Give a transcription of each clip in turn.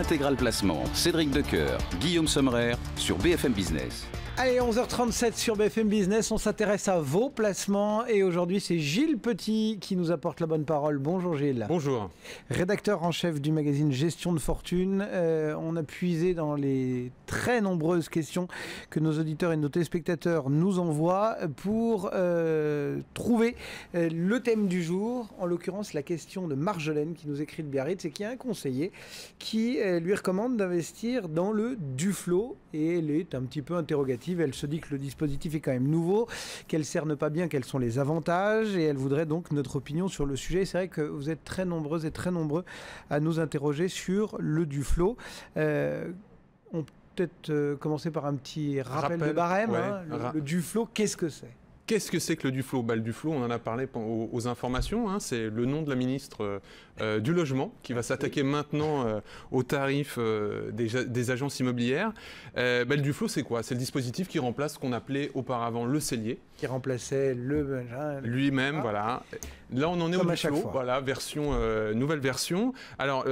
Intégral Placement, Cédric Decoeur, Guillaume Sommerer sur BFM Business. Allez, 11h37 sur BFM Business, on s'intéresse à vos placements et aujourd'hui c'est Gilles Petit qui nous apporte la bonne parole. Bonjour Gilles. Bonjour. Rédacteur en chef du magazine Gestion de Fortune, on a puisé dans les très nombreuses questions que nos auditeurs et nos téléspectateurs nous envoient pour trouver le thème du jour, en l'occurrence la question de Marjolaine qui nous écrit de Biarritz et qui a un conseiller qui lui recommande d'investir dans le Duflot et elle est un petit peu interrogative. Elle se dit que le dispositif est quand même nouveau, qu'elle cerne pas bien quels sont les avantages et elle voudrait donc notre opinion sur le sujet. C'est vrai que vous êtes très nombreuses et très nombreux à nous interroger sur le Duflot. On peut peut-être commencer par un petit rappel de barème. Ouais, Le Duflot, qu'est-ce que c'est ? Qu'est-ce que c'est que le Duflot ? Le Duflot, on en a parlé aux informations, c'est le nom de la ministre du Logement qui va s'attaquer maintenant aux tarifs des agences immobilières. Le Duflot, c'est quoi ? C'est le dispositif qui remplace ce qu'on appelait auparavant le cellier. Qui remplaçait lui-même, voilà. Là, on en est au Duflot, voilà, nouvelle version. Alors,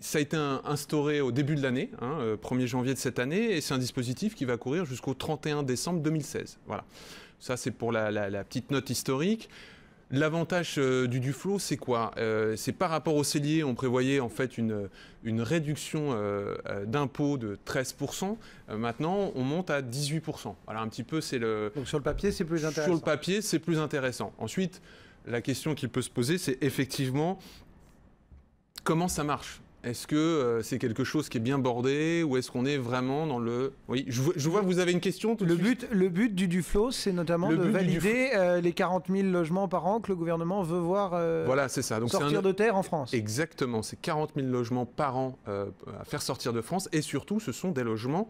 ça a été instauré au début de l'année, 1er janvier de cette année, et c'est un dispositif qui va courir jusqu'au 31 décembre 2016. Voilà. Ça, c'est pour la petite note historique. L'avantage du Duflot, c'est quoi ? C'est par rapport au cellier, on prévoyait en fait une réduction d'impôt de 13%. Maintenant, on monte à 18%. Voilà, un petit peu, c'est le... Donc sur le papier, c'est plus intéressant. Sur le papier, c'est plus intéressant. Ensuite, la question qui peut se poser, c'est effectivement comment ça marche ? Est-ce que c'est quelque chose qui est bien bordé ou est-ce qu'on est vraiment dans le... Oui, je vois que vous avez une question tout de suite. Le but du Duflot, c'est notamment de valider les 40 000 logements par an que le gouvernement veut voir voilà, c'est ça. Donc sortir de terre en France. Exactement, c'est 40 000 logements par an à faire sortir de France et surtout, ce sont des logements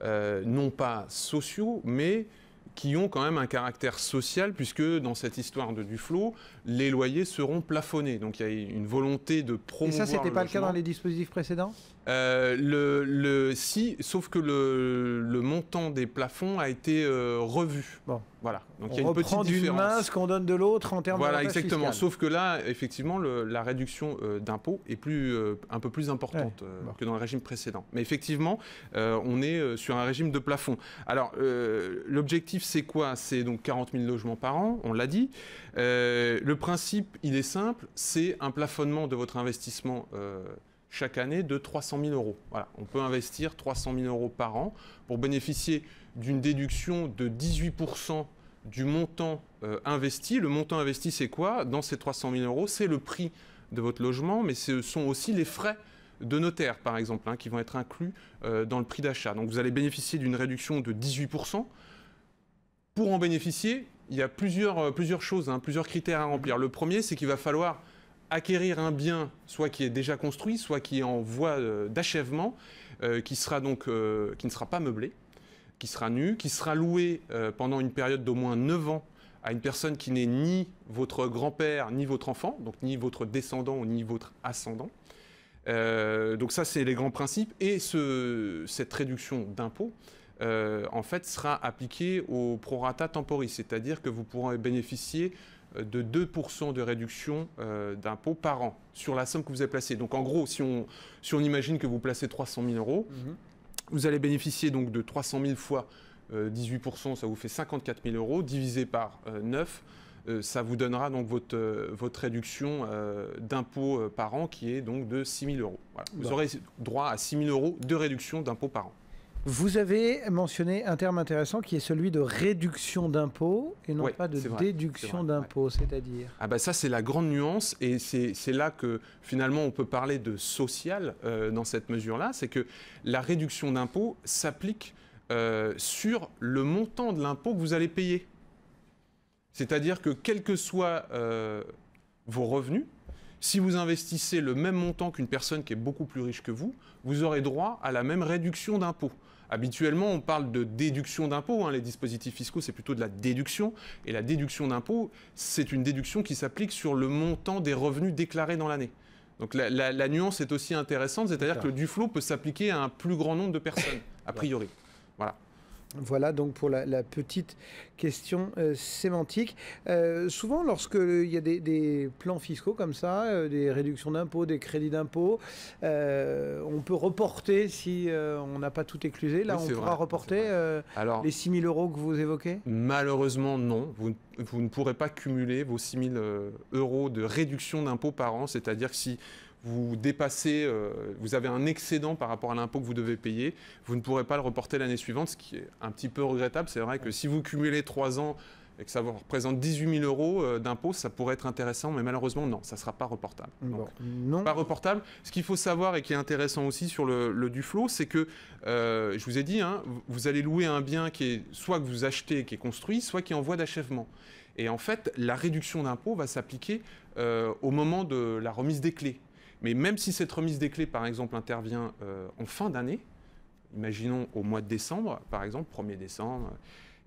non pas sociaux, mais qui ont quand même un caractère social, puisque dans cette histoire de Duflot, les loyers seront plafonnés. Donc il y a une volonté de promouvoir. Et ça, c'était pas le cas dans les dispositifs précédents ? Si, sauf que le montant des plafonds a été revu. Bon. Voilà. Donc il y a une petite différence. On reprend d'une main ce qu'on donne de l'autre en termes de fiscal. Voilà, exactement. Sauf que là, effectivement, la réduction d'impôt est un peu plus importante que dans le régime précédent. Mais effectivement, on est sur un régime de plafond. Alors, l'objectif, c'est quoi ? C'est donc 40 000 logements par an, on l'a dit. Le principe, il est simple, c'est un plafonnement de votre investissement chaque année de 300 000 euros. Voilà, on peut investir 300 000 euros par an pour bénéficier d'une déduction de 18% du montant investi. Le montant investi, c'est quoi ? Dans ces 300 000 euros, c'est le prix de votre logement, mais ce sont aussi les frais de notaire, par exemple, qui vont être inclus dans le prix d'achat. Donc vous allez bénéficier d'une réduction de 18%. Pour en bénéficier, il y a plusieurs choses, plusieurs critères à remplir. Le premier, c'est qu'il va falloir acquérir un bien, soit qui est déjà construit, soit qui est en voie d'achèvement, qui ne sera pas meublé, qui sera nu, qui sera loué pendant une période d'au moins 9 ans à une personne qui n'est ni votre grand-père, ni votre enfant, donc ni votre descendant, ni votre ascendant. Donc ça, c'est les grands principes. Et cette réduction d'impôt, en fait, sera appliquée au prorata temporis, c'est-à-dire que vous pourrez bénéficier de 2% de réduction d'impôt par an sur la somme que vous avez placée. Donc en gros, si on imagine que vous placez 300 000 euros, vous allez bénéficier donc de 300 000 fois 18%, ça vous fait 54 000 euros, divisé par 9, ça vous donnera donc votre réduction d'impôt par an qui est donc de 6 000 euros. Voilà. Vous aurez droit à 6 000 euros de réduction d'impôt par an. Vous avez mentionné un terme intéressant qui est celui de réduction d'impôt et non pas de déduction d'impôt, c'est-à-dire ça, c'est la grande nuance et c'est là que finalement on peut parler de social dans cette mesure-là, c'est que la réduction d'impôt s'applique sur le montant de l'impôt que vous allez payer. C'est-à-dire que quels que soient vos revenus, si vous investissez le même montant qu'une personne qui est beaucoup plus riche que vous, vous aurez droit à la même réduction d'impôt. Habituellement, on parle de déduction d'impôt. Les dispositifs fiscaux, c'est plutôt de la déduction. Et la déduction d'impôt, c'est une déduction qui s'applique sur le montant des revenus déclarés dans l'année. Donc la nuance est aussi intéressante, c'est-à-dire que le Duflot peut s'appliquer à un plus grand nombre de personnes, a priori. Voilà. Voilà donc pour la petite question sémantique. Souvent, lorsqu'il y a des plans fiscaux comme ça, des réductions d'impôts, des crédits d'impôts, on peut reporter si on n'a pas tout éclusé. Là, oui, on pourra reporter les 6 000 euros que vous évoquez? Malheureusement, non. Vous ne pourrez pas cumuler vos 6 000 euros de réduction d'impôts par an. C'est-à-dire que si vous dépassez, vous avez un excédent par rapport à l'impôt que vous devez payer, vous ne pourrez pas le reporter l'année suivante, ce qui est un petit peu regrettable. C'est vrai que si vous cumulez 3 ans et que ça vous représente 18 000 euros d'impôt, ça pourrait être intéressant, mais malheureusement, non, ça ne sera pas reportable. Donc, non. Pas reportable. Ce qu'il faut savoir et qui est intéressant aussi sur le Duflot, c'est que, je vous ai dit, hein, vous allez louer un bien qui est soit que vous achetez, qui est construit, soit qui est en voie d'achèvement. Et en fait, la réduction d'impôt va s'appliquer au moment de la remise des clés. Mais même si cette remise des clés, par exemple, intervient en fin d'année, imaginons au mois de décembre, par exemple, 1er décembre,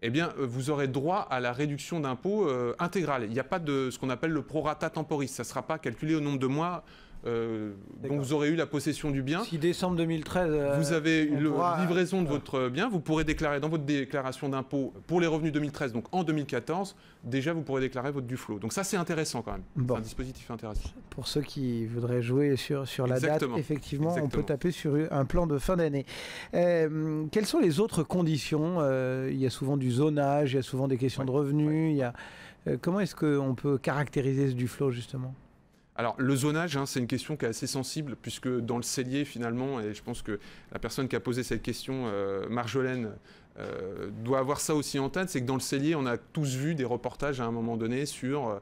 eh bien, vous aurez droit à la réduction d'impôt intégrale. Il n'y a pas de ce qu'on appelle le prorata temporis. Ça ne sera pas calculé au nombre de mois dont vous aurez eu la possession du bien. Si décembre 2013, vous avez livraison de votre bien, vous pourrez déclarer dans votre déclaration d'impôt pour les revenus 2013, donc en 2014, déjà vous pourrez déclarer votre Duflot. Donc ça c'est intéressant quand même, c'est un dispositif intéressant. Pour ceux qui voudraient jouer sur la date, effectivement, on peut taper sur un plan de fin d'année. Quelles sont les autres conditions? Il y a souvent du zonage, il y a souvent des questions de revenus. Comment est-ce qu'on peut caractériser ce Duflot justement? Alors, le zonage, hein, c'est une question qui est assez sensible, puisque dans le cellier, finalement, et je pense que la personne qui a posé cette question, Marjolaine, doit avoir ça aussi en tête, c'est que dans le cellier, on a tous vu des reportages à un moment donné sur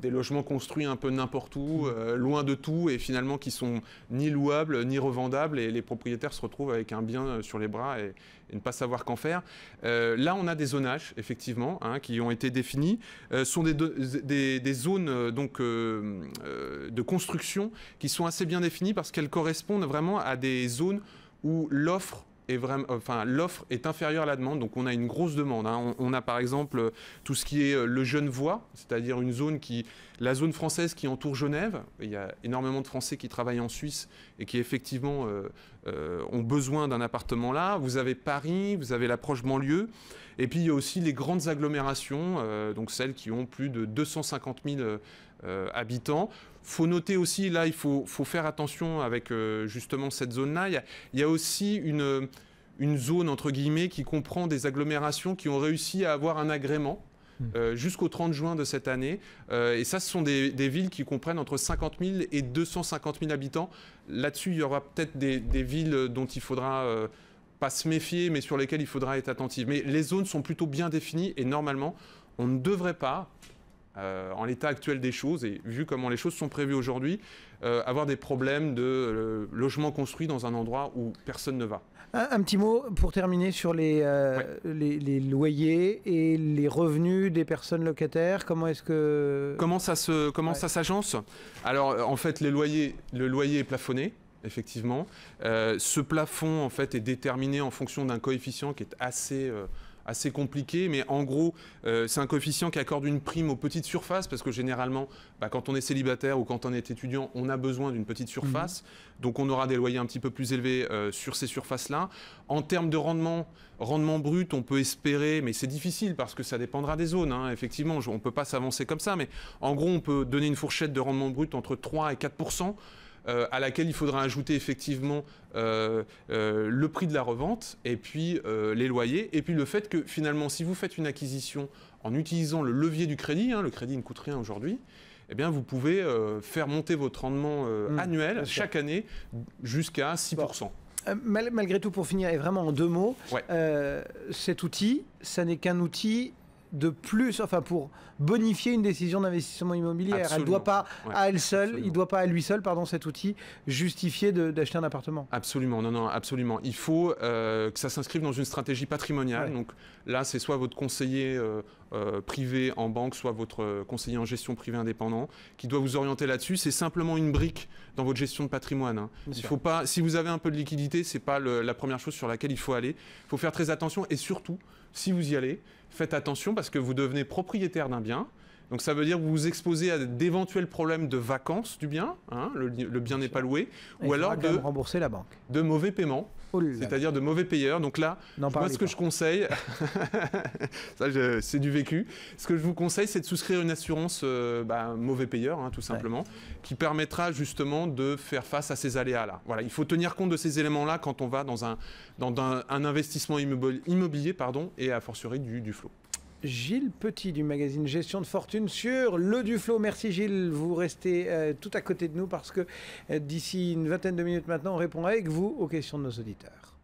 des logements construits un peu n'importe où, loin de tout, et finalement qui sont ni louables, ni revendables, et les propriétaires se retrouvent avec un bien sur les bras et ne pas savoir qu'en faire. Là, on a des zonages, effectivement, hein, qui ont été définis. Sont des zones donc, de construction qui sont assez bien définies parce qu'elles correspondent vraiment à des zones où l'offre est inférieure à la demande, donc on a une grosse demande. Hein. On a par exemple tout ce qui est le Genevois, c'est-à-dire la zone française qui entoure Genève. Il y a énormément de Français qui travaillent en Suisse et qui effectivement ont besoin d'un appartement là. Vous avez Paris, vous avez l'approche banlieue, et puis il y a aussi les grandes agglomérations, donc celles qui ont plus de 250 000 habitants. Il faut noter aussi, là, il faut faire attention avec justement cette zone-là. Il y a aussi une zone, entre guillemets, qui comprend des agglomérations qui ont réussi à avoir un agrément jusqu'au 30 juin de cette année. Et ça, ce sont des villes qui comprennent entre 50 000 et 250 000 habitants. Là-dessus, il y aura peut-être des villes dont il faudra pas se méfier, mais sur lesquelles il faudra être attentif. Mais les zones sont plutôt bien définies et normalement, on ne devrait pas, en l'état actuel des choses, et vu comment les choses sont prévues aujourd'hui, avoir des problèmes de logement construit dans un endroit où personne ne va. Un petit mot pour terminer sur les loyers et les revenus des personnes locataires. Comment ça s'agence? Alors en fait, le loyer est plafonné. Effectivement, ce plafond en fait est déterminé en fonction d'un coefficient qui est assez compliqué, mais en gros, c'est un coefficient qui accorde une prime aux petites surfaces, parce que généralement, quand on est célibataire ou quand on est étudiant, on a besoin d'une petite surface, donc on aura des loyers un petit peu plus élevés sur ces surfaces-là. En termes de rendement brut, on peut espérer, mais c'est difficile parce que ça dépendra des zones, hein, effectivement, on ne peut pas s'avancer comme ça, mais en gros, on peut donner une fourchette de rendement brut entre 3 et 4%, à laquelle il faudra ajouter effectivement le prix de la revente et puis les loyers, et puis le fait que finalement si vous faites une acquisition en utilisant le levier du crédit, hein, le crédit ne coûte rien aujourd'hui, eh bien vous pouvez faire monter votre rendement annuel chaque année jusqu'à 6%. Bon. Malgré tout, pour finir, et vraiment en 2 mots, cet outil, ça n'est qu'un outil de plus, enfin pour bonifier une décision d'investissement immobilier. Elle ne doit pas à elle seule, il doit pas à lui seul, pardon, cet outil justifier d'acheter un appartement. Absolument, non, absolument. Il faut que ça s'inscrive dans une stratégie patrimoniale. Donc là, c'est soit votre conseiller privé en banque, soit votre conseiller en gestion privée indépendant qui doit vous orienter là-dessus. C'est simplement une brique dans votre gestion de patrimoine. Hein. Il faut pas, si vous avez un peu de liquidité, c'est pas la première chose sur laquelle il faut aller. Il faut faire très attention et surtout, si vous y allez, faites attention parce que vous devenez propriétaire d'un bien. Donc ça veut dire que vous vous exposez à d'éventuels problèmes de vacances du bien, hein, le bien n'est pas loué, ou alors de rembourser la banque. De mauvais paiements. c'est-à-dire de mauvais payeurs. Donc là, moi, ce que je conseille, c'est du vécu. Ce que je vous conseille, c'est de souscrire une assurance mauvais payeur, tout simplement, qui permettra justement de faire face à ces aléas-là. Voilà, il faut tenir compte de ces éléments-là quand on va dans un investissement immobilier, et a fortiori du flot. Gilles Petit du magazine Gestion de Fortune sur le Duflot. Merci Gilles, vous restez tout à côté de nous parce que d'ici une vingtaine de minutes maintenant, on répond avec vous aux questions de nos auditeurs.